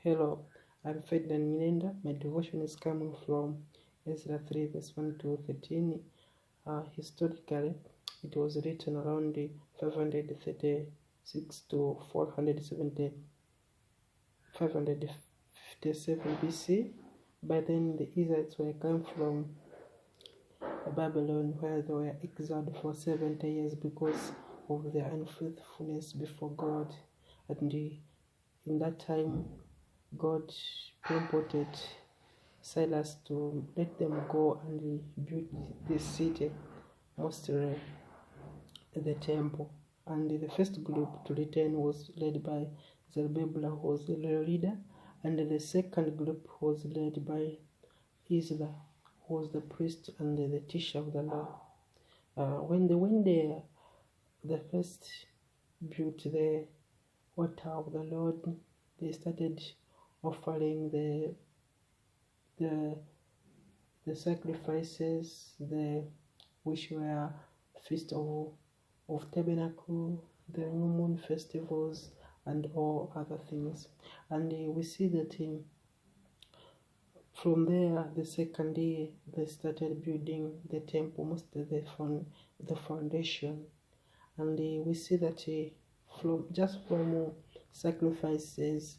Hello, I'm Ferdinand. My devotion is coming from Ezra 3 verse 1 to 13. Historically, it was written around 536 to 470, 557 BC. By then, the Israelites were come from Babylon, where they were exiled for 70 years because of their unfaithfulness before God. And in that time, God prompted Silas to let them go and build the city, mostly the temple. And the first group to return was led by Zerubbabel, who was the leader, and the second group was led by Ezra, who was the priest and the teacher of the law. When they went there, they first built the altar of the Lord. They started offering the sacrifices, which were feast of tabernacle, the new moon festivals, and all other things. And we see that from there, the second day, they started building the temple, mostly the foundation. And we see that from sacrifices,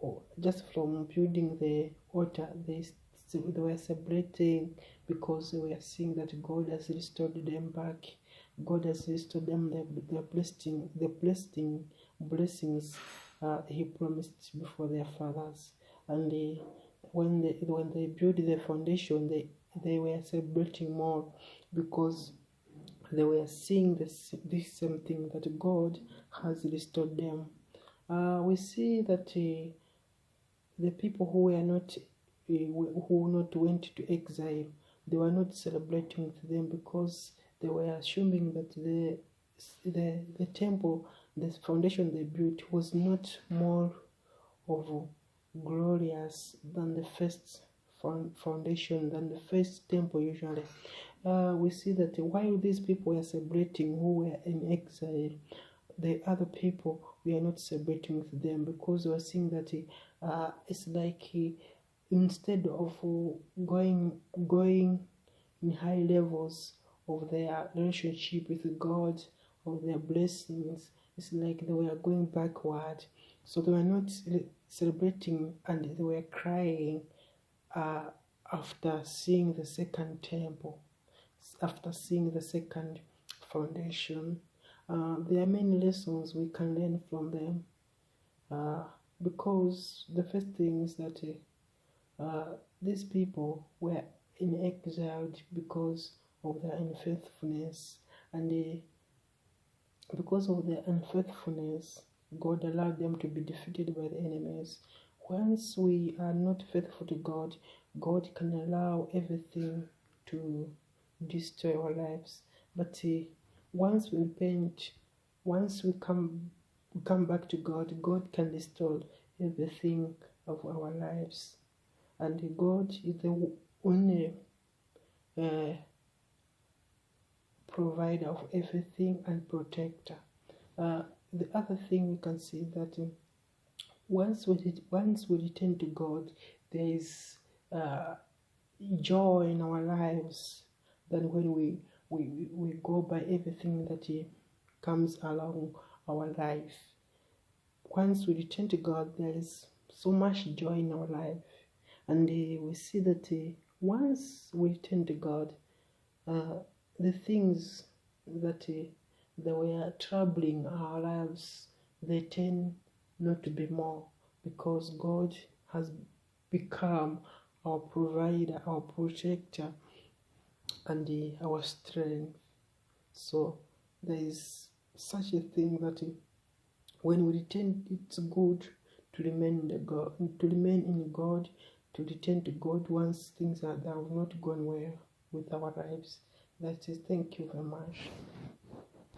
or just from building the altar, they were celebrating because they were seeing that God has restored them back. God has restored them the blessings He promised before their fathers. And when they built the foundation, they were celebrating more because they were seeing this same thing, that God has restored them. We see that the people who not went to exile, they were not celebrating with them because they were assuming that the temple, the foundation they built, was not more of glorious than the first foundation, than the first temple usually. We see that while these people were celebrating who were in exile, the other people, we are not celebrating with them because we are seeing that it's like instead of going in high levels of their relationship with God, of their blessings, it's like they were going backward. So they were not celebrating, and they were crying after seeing the second temple, after seeing the second foundation. There are many lessons we can learn from them, because the first thing is that these people were in exile because of their unfaithfulness, and because of their unfaithfulness, God allowed them to be defeated by the enemies. Once we are not faithful to God, God can allow everything to destroy our lives. But once we repent, once we come back to God, God can restore everything of our lives. And God is the only provider of everything and protector. The other thing we can see that once we return to God, there is joy in our lives than when we go by everything that comes along our life. Once we return to God, there is so much joy in our life, and we see that once we return to God, the things that they were troubling our lives, they tend not to be more, because God has become our provider, our protector, and our strength. So there is such a thing that when we return, it's good to remain in God, to return to God once things that have not gone well with our lives. That is, thank you very much.